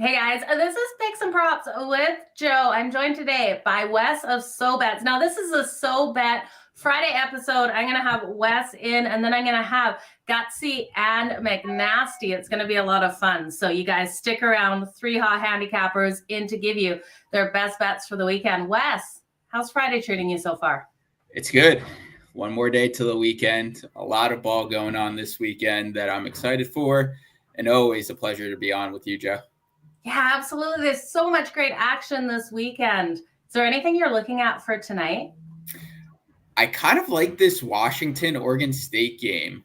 Hey guys, this is Picks and Props with Joe. I'm joined today by Wes of SoBet. Now, this is a SoBet Friday episode. I'm going to have Wes in, and then I'm going to have Gutsy and McNasty. It's going to be a lot of fun. So you guys stick around. 3 hot handicappers in to give you their best bets for the weekend. Wes, how's Friday treating you so far? It's good. One more day till the weekend. A lot of ball going on this weekend that I'm excited for, and always a pleasure to be on with you, Joe. Yeah, absolutely. There's so much great action this weekend. Is there anything you're looking at for tonight? I kind of like this Washington-Oregon State game.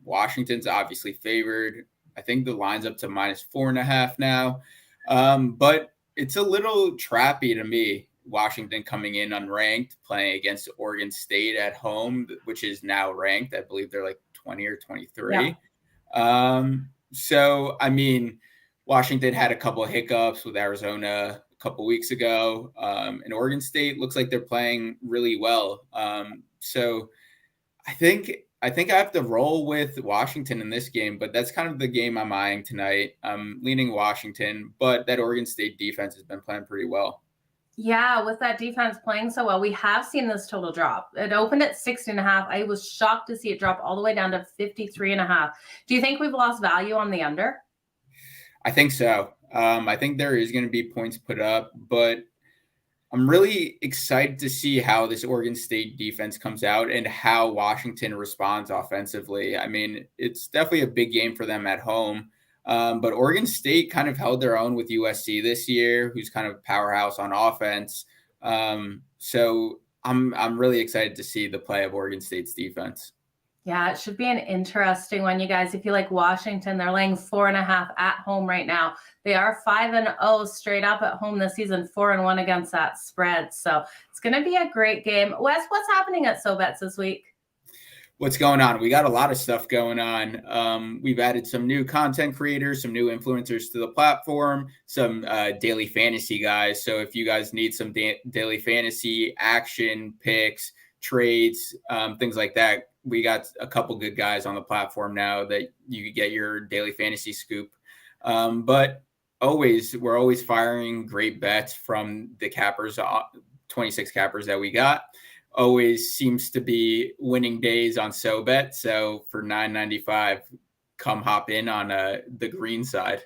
Washington's obviously favored. I think the line's up to -4.5 now. But it's a little trappy to me. Washington coming in unranked, playing against Oregon State at home, which is now ranked. I believe they're like 20 or 23. Yeah. So, I mean, Washington had a couple of hiccups with Arizona a couple weeks ago, and Oregon State looks like they're playing really well. So I think I have to roll with Washington in this game, but that's kind of the game I'm eyeing tonight. I'm leaning Washington, but that Oregon State defense has been playing pretty well. Yeah, with that defense playing so well, we have seen this total drop. It opened at 60.5. I was shocked to see it drop all the way down to 53.5. Do you think we've lost value on the under? I think so. I think there is going to be points put up, but I'm really excited to see how this Oregon State defense comes out and how Washington responds offensively. I mean, it's definitely a big game for them at home. But Oregon State kind of held their own with USC this year, who's kind of a powerhouse on offense. So I'm really excited to see the play of Oregon State's defense. Yeah, it should be an interesting one, you guys. If you like Washington, they're laying 4.5 at home right now. They are 5-0 straight up at home this season, 4-1 against that spread. So it's going to be a great game. Wes, what's happening at SoBets this week? What's going on? We got a lot of stuff going on. We've added some new content creators, some new influencers to the platform, some daily fantasy guys. So if you guys need some daily fantasy action picks, trades, things like that, we got a couple good guys on the platform now that you could get your daily fantasy scoop. But we're always firing great bets from the cappers, 26 cappers that we got. Always seems to be winning days on SoBet. So for $9.95, come hop in on the green side.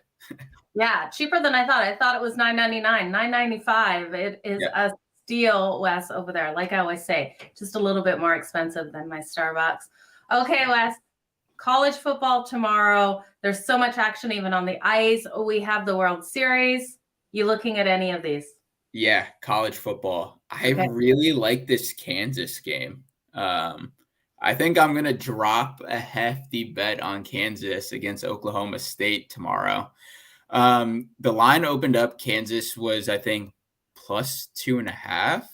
Yeah, cheaper than I thought. I thought it was $9.99, $9.95. It is a steal, Wes, over there. Like I always say, just a little bit more expensive than my Starbucks. Okay, Wes, college football tomorrow. There's so much action even on the ice. We have the World Series. You looking at any of these? Yeah, college football. I really like this Kansas game. I think I'm going to drop a hefty bet on Kansas against Oklahoma State tomorrow. The line opened up. Kansas was, I think, +2.5,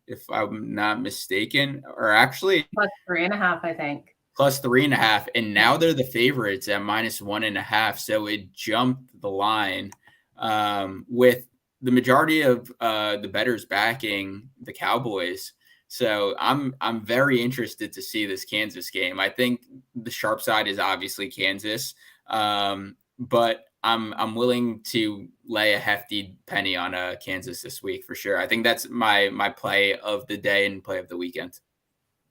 if I'm not mistaken, or actually +3.5, I think. +3.5, and now they're the favorites at -1.5. So it jumped the line with the majority of the bettors backing the Cowboys. So I'm very interested to see this Kansas game. I think the sharp side is obviously Kansas, but I'm willing to lay a hefty penny on Kansas this week for sure. I think that's my play of the day and play of the weekend.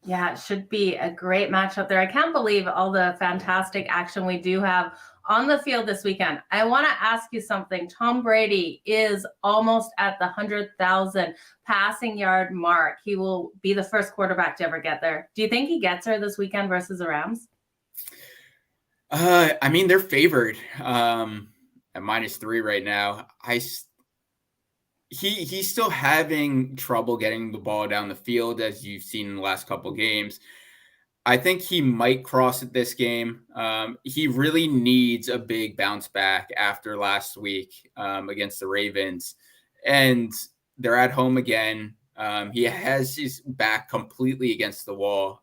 Yeah, it should be a great matchup there. I can't believe all the fantastic action we do have on the field this weekend. I want to ask you something. Tom Brady is almost at the 100,000 passing yard mark. He will be the first quarterback to ever get there. Do you think he gets there this weekend versus the Rams? I mean, they're favored at -3 right now. He's still having trouble getting the ball down the field, as you've seen in the last couple of games. I think he might cross it this game. He really needs a big bounce back after last week against the Ravens. And they're at home again. He has his back completely against the wall.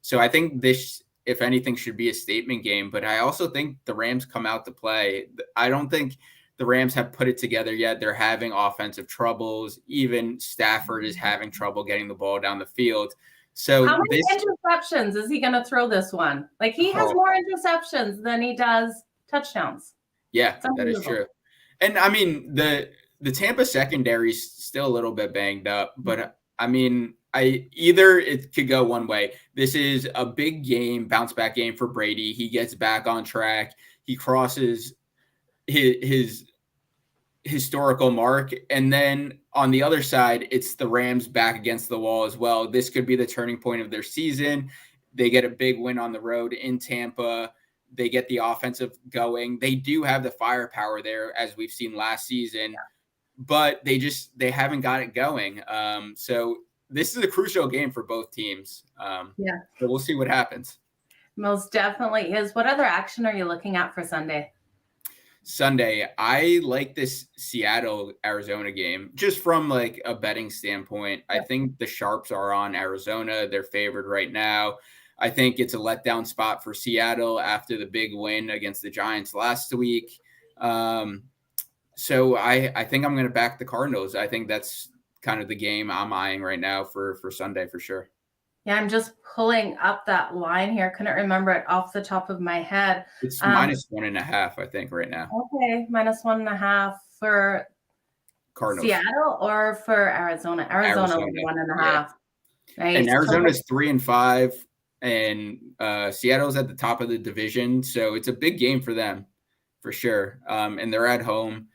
So I think this, if anything, should be a statement game. But I also think the Rams come out to play. I don't think the Rams have put it together yet. They're having offensive troubles. Even Stafford is having trouble getting the ball down the field. So how many interceptions is he going to throw this one? Like, he has more interceptions than he does touchdowns. Yeah, that is true. And I mean, the Tampa secondary is still a little bit banged up, but I mean, either it could go one way. This is a big game, bounce back game for Brady. He gets back on track. He crosses his historical mark. And then on the other side, it's the Rams back against the wall as well. This could be the turning point of their season. They get a big win on the road in Tampa. They get the offensive going. They do have the firepower there, as we've seen last season, but they haven't got it going. So this is a crucial game for both teams. So we'll see what happens. Most definitely is. What other action are you looking at for Sunday? Sunday, I like this Seattle-Arizona game just from like a betting standpoint. I think the Sharps are on Arizona. They're favored right now. I think it's a letdown spot for Seattle after the big win against the Giants last week. So I think I'm going to back the Cardinals. I think that's kind of the game I'm eyeing right now for Sunday for sure. Yeah, I'm just pulling up that line here. Couldn't remember it off the top of my head. It's -1.5, I think, right now. Okay, -1.5 for Cardinals. Seattle or for Arizona? Arizona. 1.5. Yeah. Nice. And Arizona's 3-5, and Seattle's at the top of the division, so it's a big game for them, for sure. And they're at home.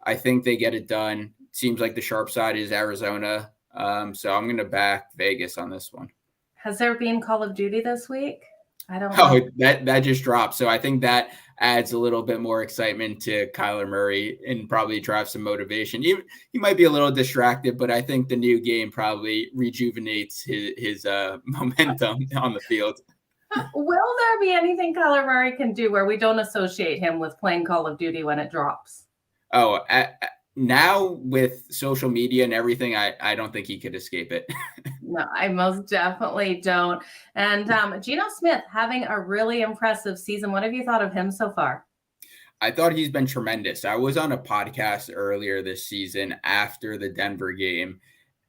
I think they get it done. Seems like the sharp side is Arizona, so I'm going to back Vegas on this one. Has there been Call of Duty this week? I don't know. Oh, that just dropped. So I think that adds a little bit more excitement to Kyler Murray and probably drives some motivation. He might be a little distracted, but I think the new game probably rejuvenates his momentum on the field. Will there be anything Kyler Murray can do where we don't associate him with playing Call of Duty when it drops? Oh, now with social media and everything, I don't think he could escape it. No, I most definitely don't. And Geno Smith having a really impressive season. What have you thought of him so far? I thought he's been tremendous. I was on a podcast earlier this season after the Denver game,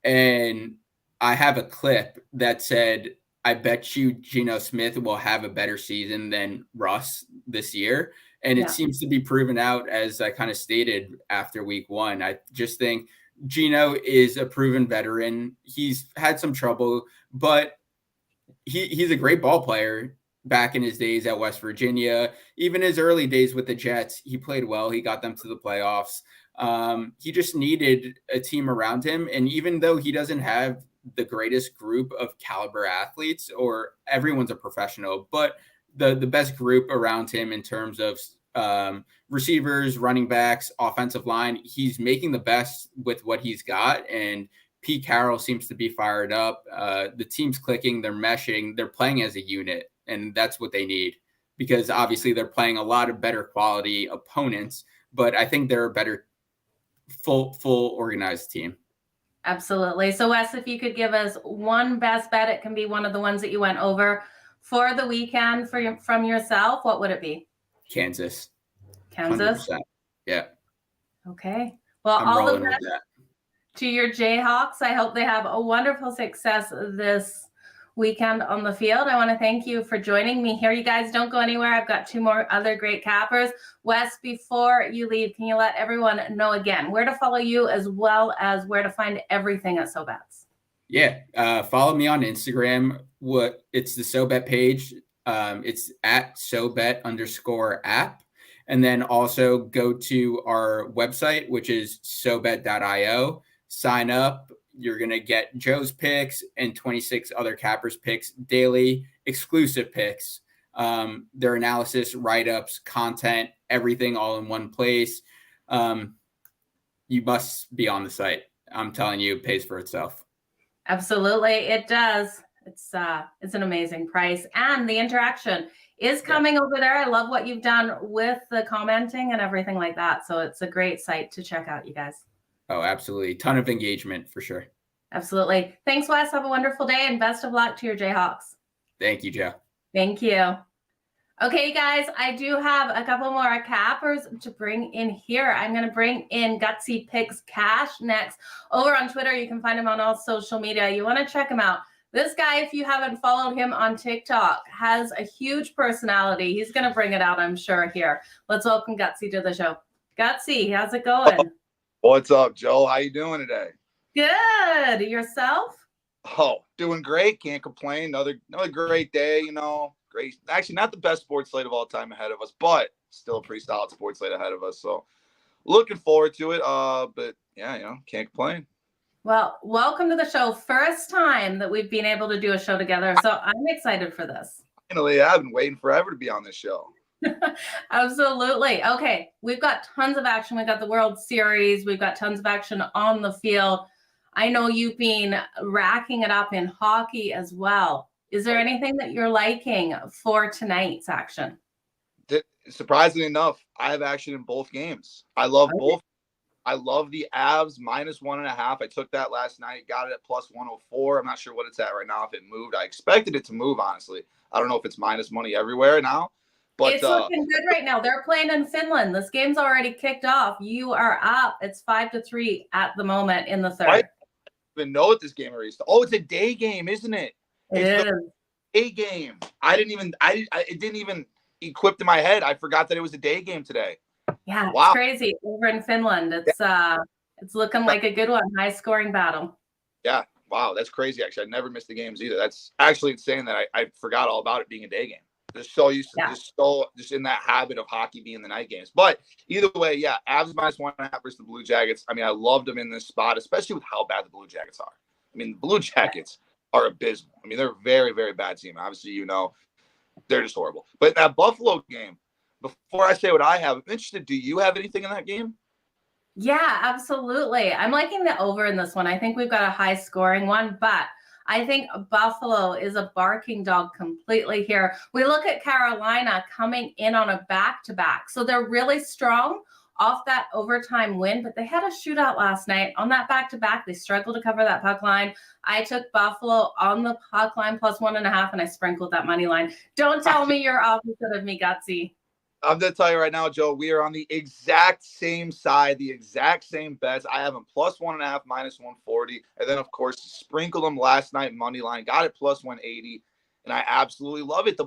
and I have a clip that said, I bet you Geno Smith will have a better season than Russ this year. And it seems to be proven out, as I kind of stated after week one. I just think Geno is a proven veteran. He's had some trouble, but he's a great ball player back in his days at West Virginia. Even his early days with the Jets, he played well. He got them to the playoffs. He just needed a team around him. And even though he doesn't have the greatest group of caliber athletes, or everyone's a professional, but the best group around him in terms of receivers, running backs, offensive line, he's making the best with what he's got. And Pete Carroll seems to be fired up. The team's clicking, they're meshing, they're playing as a unit, and that's what they need, because obviously they're playing a lot of better quality opponents, but I think they're a better full organized team. Absolutely. So Wes, if you could give us one best bet, it can be one of the ones that you went over for the weekend from yourself, what would it be? Kansas. 100%. Yeah. Okay. Well, all the best to your Jayhawks. I hope they have a wonderful success this weekend on the field. I want to thank you for joining me here. You guys don't go anywhere. I've got 2 more other great cappers. Wes, before you leave, can you let everyone know again where to follow you, as well as where to find everything at SoBets? Yeah. Follow me on Instagram. It's the SoBet page. It's at SoBet_app. And then also go to our website, which is SoBet.io. Sign up. You're going to get Joe's picks and 26 other cappers picks daily, exclusive picks, their analysis, write-ups, content, everything all in one place. You must be on the site. I'm telling you, it pays for itself. Absolutely, it does. It's an amazing price, and the interaction is coming over there. I love what you've done with the commenting and everything like that. So it's a great site to check out, you guys. Oh, absolutely. Ton of engagement for sure. Absolutely. Thanks, Wes. Have a wonderful day, and best of luck to your Jayhawks. Thank you, Joe. Thank you. Okay, guys, I do have a couple more cappers to bring in here. I'm going to bring in Gutsy Picks Cash next. Over on Twitter, you can find him on all social media. You want to check him out. This guy, if you haven't followed him on TikTok, has a huge personality. He's going to bring it out, I'm sure, here. Let's welcome Gutsy to the show. Gutsy, how's it going? What's up, Joe? How you doing today? Good. Yourself? Oh, doing great. Can't complain. Another great day, Great. Actually, not the best sports slate of all time ahead of us, but still a pretty solid sports slate ahead of us. So looking forward to it. But yeah, can't complain. Well, welcome to the show. First time that we've been able to do a show together. So I'm excited for this. Finally, I've been waiting forever to be on this show. Absolutely. Okay. We've got tons of action. We've got the World Series. We've got tons of action on the field. I know you've been racking it up in hockey as well. Is there anything that you're liking for tonight's action? Surprisingly enough, I have action in both games. I love both. I love the Avs -1.5. I took that last night, got it at +104. I'm not sure what it's at right now, if it moved. I expected it to move, honestly. I don't know if it's minus money everywhere now. But it's looking good right now. They're playing in Finland. This game's already kicked off. You are up. It's 5-3 at the moment in the third. I didn't even know what this game is. Oh, it's a day game, isn't it? It is a game. It didn't even equip in my head. I forgot that it was a day game today. Yeah, wow. It's crazy. Over in Finland, it's looking like a good one. High scoring battle. Yeah, wow, that's crazy. Actually, I never missed the games either. That's actually insane that I forgot all about it being a day game. Just so used to just in that habit of hockey being the night games. But either way, yeah, Avs -1.5 versus the Blue Jackets. I mean, I loved them in this spot, especially with how bad the Blue Jackets are. I mean, the Blue Jackets are abysmal. I mean, they're a very, very bad team. Obviously, they're just horrible. But that Buffalo game, before I say what I have, I'm interested. Do you have anything in that game? Yeah, absolutely. I'm liking the over in this one. I think we've got a high scoring one, but I think Buffalo is a barking dog completely here. We look at Carolina coming in on a back-to-back. So they're really strong off that overtime win, but they had a shootout last night on that back-to-back. They struggled to cover that puck line. I took Buffalo on the puck line +1.5, and I sprinkled that money line. Don't tell me you're opposite of me, Gutsy. I'm going to tell you right now, Joe, we are on the exact same side, the exact same bets. I have them +1.5, -140. And then, of course, sprinkled them last night, money line, got it +180. And I absolutely love it. The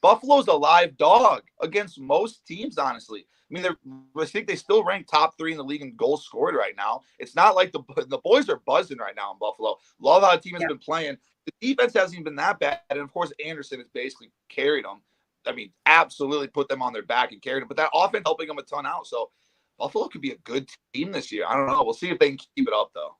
Buffalo's a live dog against most teams, honestly. I mean, I think they still rank top 3 in the league in goals scored right now. It's not like the boys are buzzing right now in Buffalo. Love how the team has been playing. The defense hasn't even been that bad. And, of course, Anderson has basically carried them. I mean, absolutely put them on their back and carried them. But that offense helping them a ton out. So Buffalo could be a good team this year. I don't know. We'll see if they can keep it up, though.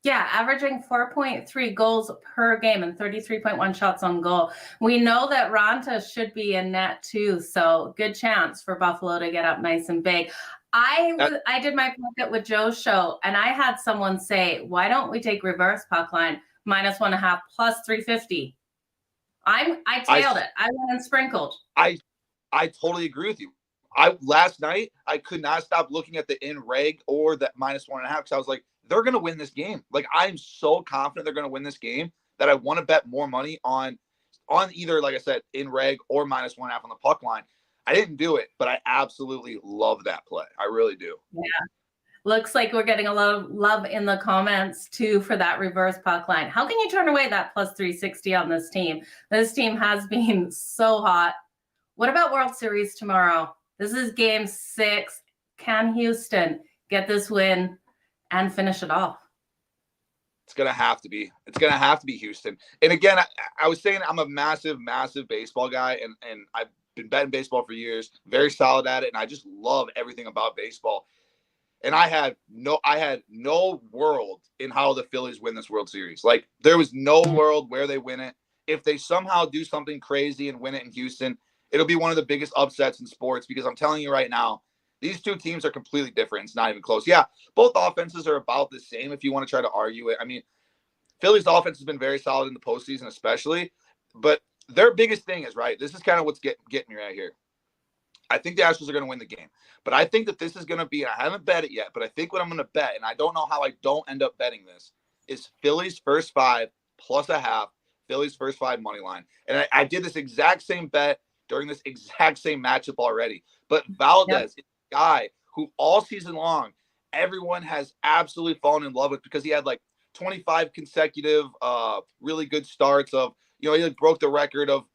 Yeah, averaging 4.3 goals per game and 33.1 shots on goal. We know that Ranta should be in net too, so good chance for Buffalo to get up nice and big. I did my pocket with Joe's show, and I had someone say, why don't we take reverse puck line -1.5 +350? I tailed it. I went and sprinkled. I totally agree with you. Last night I could not stop looking at the in reg or that -1.5 because I was like, they're going to win this game. Like, I'm so confident they're going to win this game that I want to bet more money on either, like I said, in reg or -1.5 on the puck line. I didn't do it, but I absolutely love that play. I really do. Yeah. Looks like we're getting a lot of love in the comments too for that reverse puck line. How can you turn away that +360 on this team? This team has been so hot. What about World Series tomorrow? This is game 6. Can Houston get this win and finish it off? It's going to have to be. It's going to have to be Houston. And again, I was saying I'm a massive, massive baseball guy, and I've been betting baseball for years, very solid at it, and I just love everything about baseball. And I had no world in how the Phillies win this World Series. Like, there was no world where they win it. If they somehow do something crazy and win it in Houston, it'll be one of the biggest upsets in sports, because I'm telling you right now, these two teams are completely different. It's not even close. Yeah, both offenses are about the same if you want to try to argue it. I mean, Philly's offense has been very solid in the postseason especially, but their biggest thing is, right, this is kind of what's getting me right here. I think the Astros are going to win the game, but I think that this is going to be, and I haven't bet it yet, but I think what I'm going to bet, and I don't know how I don't end up betting this, is Philly's first 5 +0.5, Philly's first 5 money line. And I did this exact same bet during this exact same matchup already. But Valdez is a guy who all season long, everyone has absolutely fallen in love with, because he had like 25 consecutive really good starts of, he like broke the record of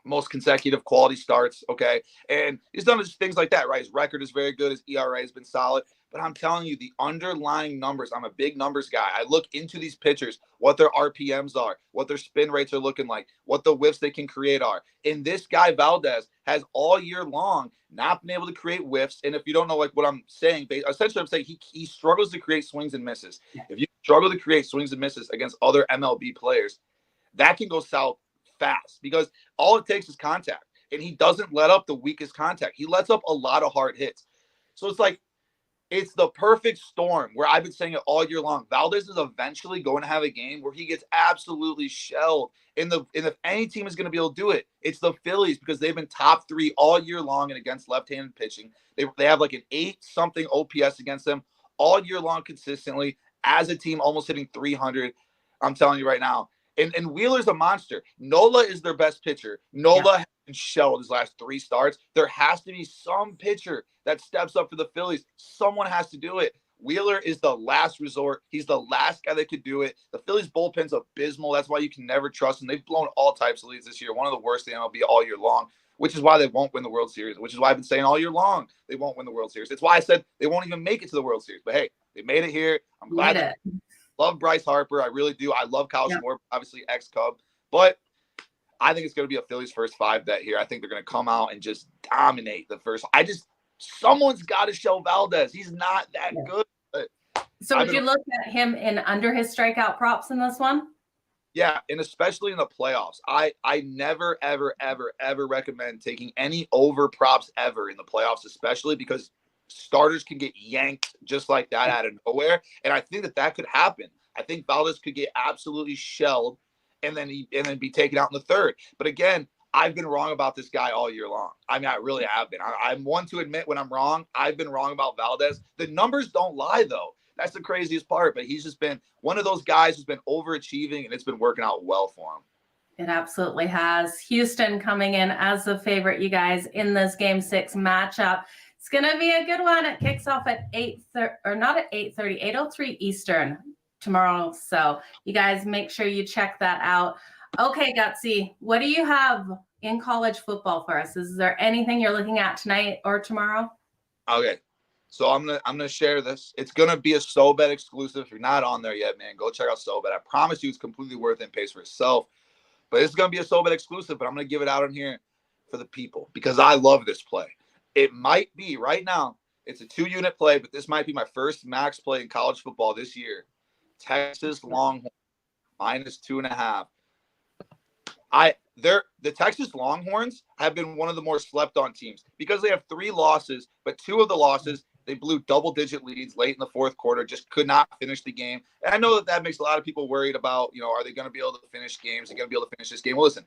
most consecutive quality starts. Okay. And he's done things like that, right? His record is very good. His ERA has been solid. But I'm telling you, the underlying numbers, I'm a big numbers guy. I look into these pitchers, what their RPMs are, what their spin rates are looking like, what the whiffs they can create are. And this guy, Valdez, has all year long not been able to create whiffs. And if you don't know like what I'm saying, essentially I'm saying he struggles to create swings and misses. If you struggle to create swings and misses against other MLB players, that can go south fast because all it takes is contact. And he doesn't let up the weakest contact. He lets up a lot of hard hits. So it's like, it's the perfect storm where I've been saying it all year long. Valdez is eventually going to have a game where he gets absolutely shelled. And if any team is going to be able to do it, it's the Phillies because they've been top 3 all year long and against left-handed pitching. They have like an 8-something OPS against them all year long consistently as a team, almost hitting 300. I'm telling you right now. And Wheeler's a monster. Nola is their best pitcher. Nola has been shelled his last 3 starts. There has to be some pitcher that steps up for the Phillies. Someone has to do it. Wheeler is the last resort. He's the last guy that could do it. The Phillies bullpen's abysmal. That's why you can never trust them. They've blown all types of leads this year. One of the worst in the MLB all year long, which is why they won't win the World Series, which is why I've been saying all year long they won't win the World Series. It's why I said they won't even make it to the World Series. But, hey, they made it here. I'm glad. Love Bryce Harper. I really do. I love Kyle Schwarber, obviously ex-Cub. But I think it's going to be a Phillies first 5 bet here. I think they're going to come out and just dominate the first. Someone's got to show Valdez. He's not that good. So would you look at him in under his strikeout props in this one? Yeah, and especially in the playoffs. I never, ever, ever, ever recommend taking any over props ever in the playoffs, especially because starters can get yanked just like that out of nowhere. And I think that could happen. I think Valdez could get absolutely shelled and then be taken out in the third. But again, I've been wrong about this guy all year long. I mean, I really have been. I'm one to admit when I'm wrong. I've been wrong about Valdez. The numbers don't lie, though. That's the craziest part. But he's just been one of those guys who's been overachieving, and it's been working out well for him. It absolutely has. Houston coming in as the favorite, you guys, in this Game 6 matchup. It's going to be a good one. It kicks off at 8:30, or not at 8:30, 8:03 Eastern tomorrow. So you guys make sure you check that out. Okay, Gutsy, what do you have in college football for us? Is there anything you're looking at tonight or tomorrow? Okay, so I'm gonna share this. It's gonna be a SoBet exclusive. If you're not on there yet, man, go check out SoBet. I promise you, it's completely worth it and pays for itself. But it's gonna be a SoBet exclusive. But I'm gonna give it out on here for the people because I love this play. It might be right now. It's a 2-unit play, but this might be my first max play in college football this year. Texas Longhorns -2.5. The Texas Longhorns have been one of the more slept on teams because they have 3 losses, but 2 of the losses they blew double-digit leads late in the fourth quarter, just could not finish the game. And I know that makes a lot of people worried about, are they going to be able to finish games? Are they going to be able to finish this game? Well, listen,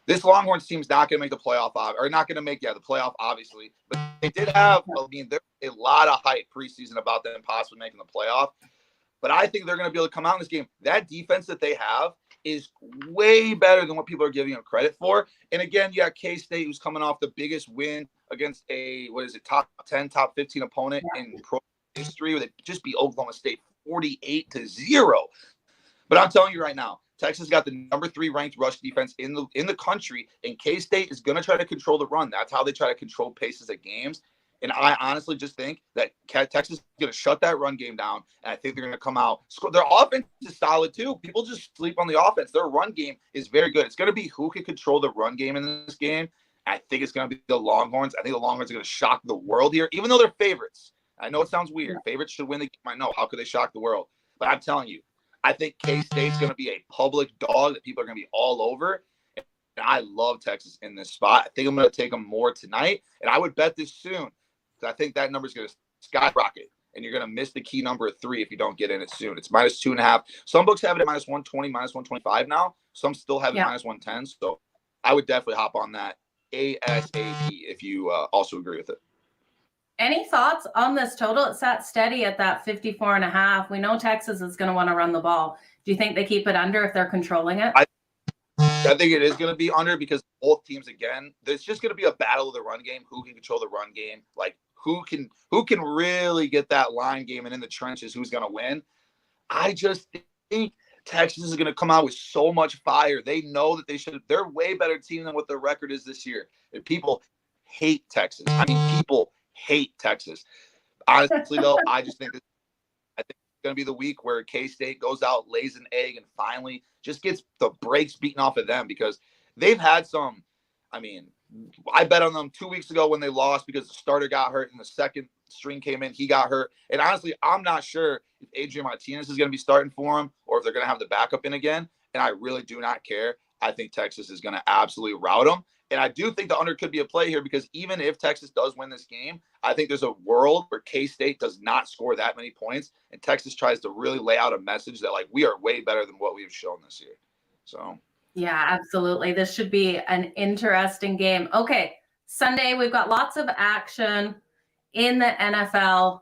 this Longhorns team's not going to make the playoff, or not going to make the playoff, obviously. But they did have, there's a lot of hype preseason about them possibly making the playoff. But I think they're going to be able to come out in this game. That defense that they have is way better than what people are giving them credit for. And again, you got K-State, who's coming off the biggest win against a, top 10, top 15 opponent in pro history, where they just beat Oklahoma State 48-0. But I'm telling you right now, Texas got the number 3 ranked rush defense in the country, and K-State is going to try to control the run. That's how they try to control paces of games. And I honestly just think that Texas is going to shut that run game down, and I think they're going to come out. Their offense is solid, too. People just sleep on the offense. Their run game is very good. It's going to be who can control the run game in this game. I think it's going to be the Longhorns. I think the Longhorns are going to shock the world here, even though they're favorites. I know it sounds weird. Favorites should win the game. I know. How could they shock the world? But I'm telling you, I think K-State's going to be a public dog that people are going to be all over. And I love Texas in this spot. I think I'm going to take them more tonight, and I would bet this soon. I think that number is going to skyrocket, and you're going to miss the key number of 3 if you don't get in it soon. It's -2.5. Some books have it at -120, -125 now. Some still have it -110. So I would definitely hop on that ASAP if you also agree with it. Any thoughts on this total? It sat steady at that 54.5. We know Texas is going to want to run the ball. Do you think they keep it under if they're controlling it? I think it is going to be under because both teams, again, there's just going to be a battle of the run game. Who can control the run game? Like, who can really get that line game and in the trenches, who's going to win? I just think Texas is going to come out with so much fire. They know that they're a way better team than what their record is this year. And people hate Texas. I mean, people hate Texas. Honestly, though, I think it's going to be the week where K-State goes out, lays an egg, and finally just gets the brakes beaten off of them because they've had some. I mean, I bet on them 2 weeks ago when they lost because the starter got hurt and the second string came in, he got hurt. And honestly, I'm not sure if Adrian Martinez is going to be starting for him or if they're going to have the backup in again. And I really do not care. I think Texas is going to absolutely rout them. And I do think the under could be a play here because even if Texas does win this game, I think there's a world where K-State does not score that many points and Texas tries to really lay out a message that, like, we are way better than what we've shown this year. So, yeah, absolutely. This should be an interesting game. Okay, Sunday, we've got lots of action in the NFL.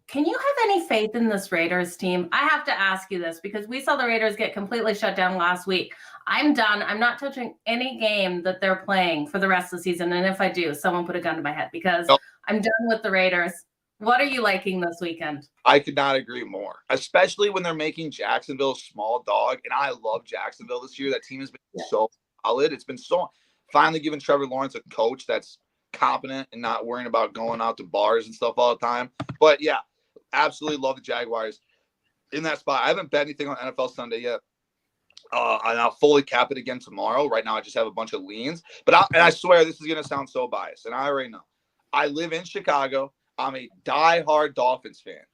Can you have any faith in this Raiders team? I have to ask you this because we saw the Raiders get completely shut down last week. I'm done. I'm not touching any game that they're playing for the rest of the season. And if I do, someone put a gun to my head because I'm done with the Raiders. What are you liking this weekend? I could not agree more, especially when they're making Jacksonville a small dog. And I love Jacksonville this year. That team has been so solid. It's been so finally giving Trevor Lawrence a coach that's competent and not worrying about going out to bars and stuff all the time. But yeah, absolutely love the Jaguars in that spot. I haven't bet anything on NFL Sunday yet. And I'll fully cap it again tomorrow. Right now, I just have a bunch of leans. But I swear this is going to sound so biased. And I already know. I live in Chicago. I'm a diehard Dolphins fan.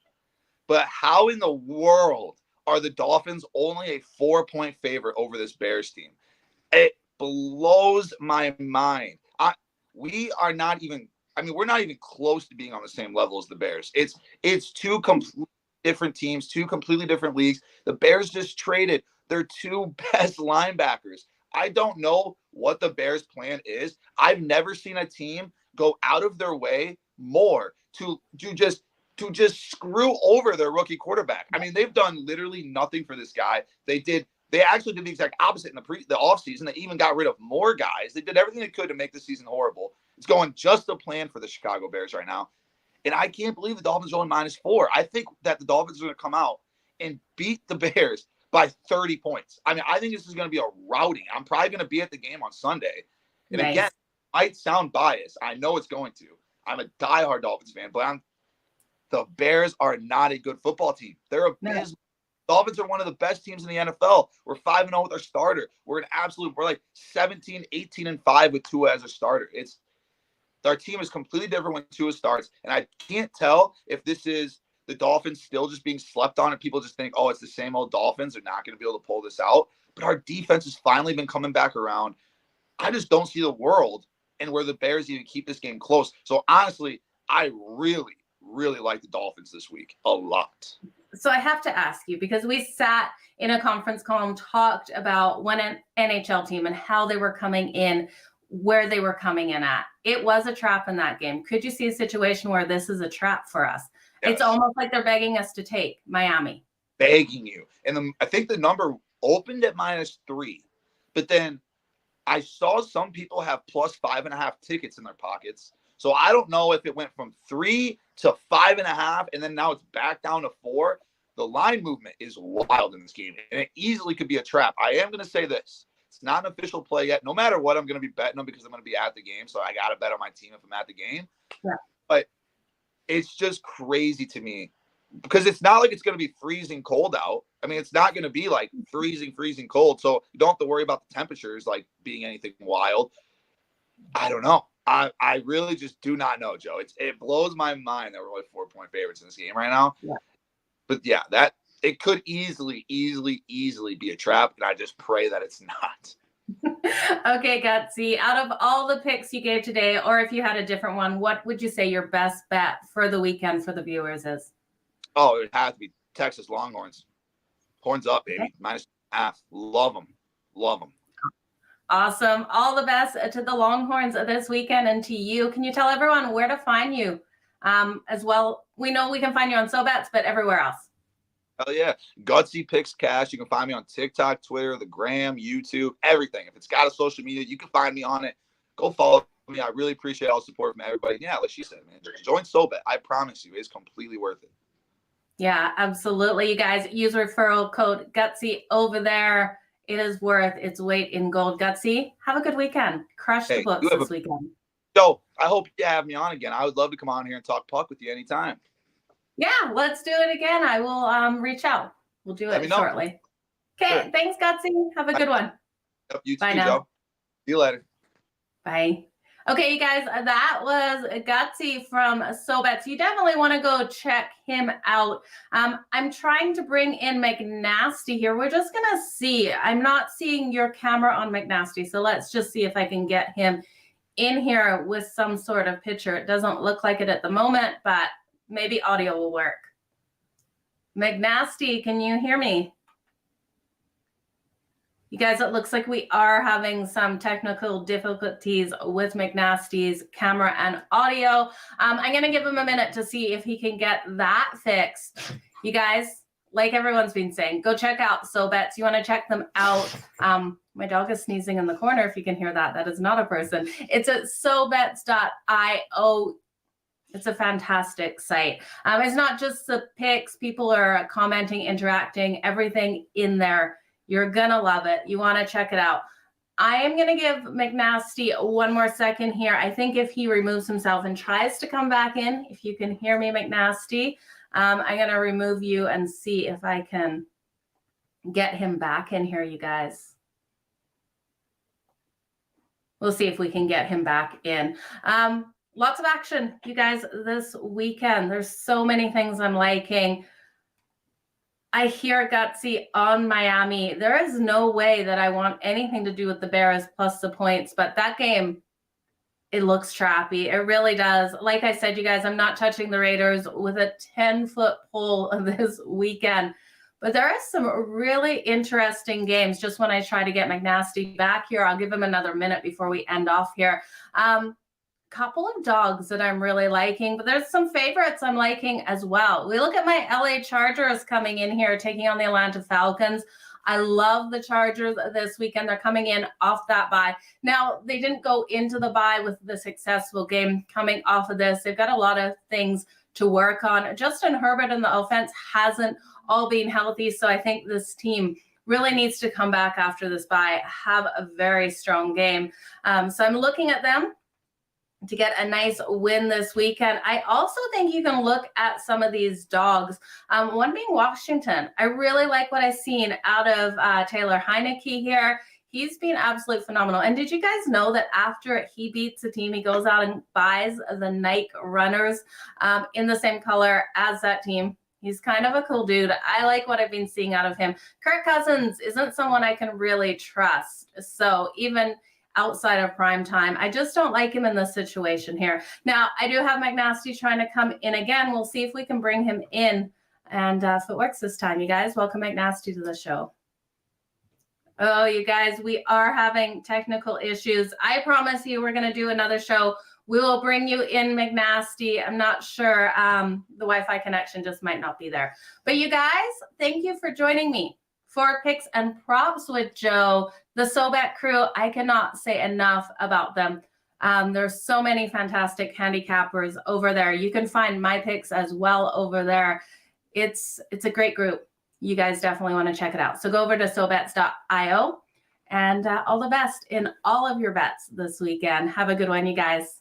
But how in the world are the Dolphins only a 4-point favorite over this Bears team? It blows my mind. We're not even close to being on the same level as the Bears. It's two completely different teams, two completely different leagues. The Bears just traded their two best linebackers. I don't know what the Bears' plan is. I've never seen a team go out of their way more to just screw over their rookie quarterback. I mean, they've done literally nothing for this guy. They actually did the exact opposite in the offseason. They even got rid of more guys. They did everything they could to make the season horrible. It's going just the plan for the Chicago Bears right now. And I can't believe the Dolphins are only -4. I think that the Dolphins are going to come out and beat the Bears by 30 points. I mean, I think this is going to be a routing. I'm probably going to be at the game on Sunday. And again, it might sound biased. I know it's going to. I'm a diehard Dolphins fan, but the Bears are not a good football team. They're abysmal. Dolphins are one of the best teams in the NFL. We're 5-0 with our starter. We're like 17, 18-5 with Tua as a starter. Our team is completely different when Tua starts. And I can't tell if this is the Dolphins still just being slept on and people just think, oh, it's the same old Dolphins. They're not going to be able to pull this out. But our defense has finally been coming back around. I just don't see the world and where the Bears even keep this game close. So honestly, I really, really like the Dolphins this week a lot. So I have to ask you, because we sat in a conference call and talked about one NHL team and how they were coming in, where they were coming in at. It was a trap in that game. Could you see a situation where this is a trap for us? Yes. It's almost like they're begging us to take Miami. Begging you. And I think the number opened at -3, but then I saw some people have +5.5 tickets in their pockets. So I don't know if it went from 3 to 5.5, and then now it's back down to 4. The line movement is wild in this game, and it easily could be a trap. I am going to say this. It's not an official play yet. No matter what, I'm going to be betting them because I'm going to be at the game. So I got to bet on my team if I'm at the game. Yeah. But it's just crazy to me because it's not like it's going to be freezing cold out. I mean, it's not going to be like freezing cold. So you don't have to worry about the temperatures like being anything wild. I don't know. I really just do not know, Joe. It blows my mind that we're only 4-point favorites in this game right now. Yeah. But yeah, that it could easily be a trap, and I just pray that it's not. Okay, Gutsy. Out of all the picks you gave today, or if you had a different one, what would you say your best bet for the weekend for the viewers is? Oh, it has to be Texas Longhorns. Horns up, baby. Okay. -1.5. Love them. Awesome. All the best to the Longhorns this weekend and to you. Can you tell everyone where to find you as well? We know we can find you on SoBets, but everywhere else. Hell yeah. Gutsy Picks Cash. You can find me on TikTok, Twitter, the Gram, YouTube, everything. If it's got a social media, you can find me on it. Go follow me. I really appreciate all the support from everybody. Yeah, like she said, man, join SoBet. I promise you, it's completely worth it. Yeah, absolutely. You guys use referral code Gutsy over there. It is worth its weight in gold. Gutsy, have a good weekend. Crush the books this weekend. Joe, I hope you have me on again. I would love to come on here and talk puck with you anytime. Yeah, let's do it again. I will reach out. We'll do it shortly. Okay, sure. Thanks, Gutsy. Have a good one. Yep, you Bye too, now. Joe. See you later. Bye. Okay, you guys, that was Gutsy from SoBet. So you definitely want to go check him out. I'm trying to bring in McNasty here. We're just going to see. I'm not seeing your camera on McNasty, so let's just see if I can get him in here with some sort of picture. It doesn't look like it at the moment, but maybe audio will work. McNasty, can you hear me? You guys, it looks like we are having some technical difficulties with McNasty's camera and audio. I'm going to give him a minute to see if he can get that fixed. You guys, like everyone's been saying, go check out SoBets. You want to check them out. My dog is sneezing in the corner. If you can hear that, that is not a person. It's at SoBets.io. It's a fantastic site. It's not just the picks. People are commenting, interacting, everything in there. You're going to love it. You want to check it out. I am going to give McNasty one more second here. I think if he removes himself and tries to come back in, if you can hear me, McNasty, I'm going to remove you and see if I can get him back in here, you guys. We'll see if we can get him back in. Lots of action, you guys, this weekend. There's so many things I'm liking. I hear Gutsy on Miami. There is no way that I want anything to do with the Bears plus the points, but that game, it looks trappy. It really does. Like I said, you guys, I'm not touching the Raiders with a 10-foot pole this weekend, but there are some really interesting games. Just when I try to get McNasty back here, I'll give him another minute before we end off here. Couple of dogs that I'm really liking, but there's some favorites I'm liking as well. We look at my LA Chargers coming in here, taking on the Atlanta Falcons. I love the Chargers this weekend. They're coming in off that bye. Now, they didn't go into the bye with the successful game coming off of this. They've got a lot of things to work on. Justin Herbert and the offense hasn't all been healthy, so I think this team really needs to come back after this bye, have a very strong game. So I'm looking at them to get a nice win this weekend. I also think you can look at some of these dogs. One being Washington. I really like what I've seen out of Taylor Heineke here. He's been absolutely phenomenal. And did you guys know that after he beats a team, he goes out and buys the Nike runners in the same color as that team? He's kind of a cool dude. I like what I've been seeing out of him. Kirk Cousins isn't someone I can really trust. So even outside of prime time, I just don't like him in this situation here. Now, I do have McNasty trying to come in again. We'll see if we can bring him in. And if it works this time, you guys, welcome McNasty to the show. Oh, you guys, we are having technical issues. I promise you we're going to do another show. We will bring you in, McNasty. I'm not sure. The Wi-Fi connection just might not be there. But you guys, thank you for joining me for Picks and Props with Joe. The SoBet Crew, I cannot say enough about them. There's so many fantastic handicappers over there. You can find my picks as well over there. It's a great group. You guys definitely want to check it out. So go over to SoBets.io and all the best in all of your bets this weekend. Have a good one, you guys.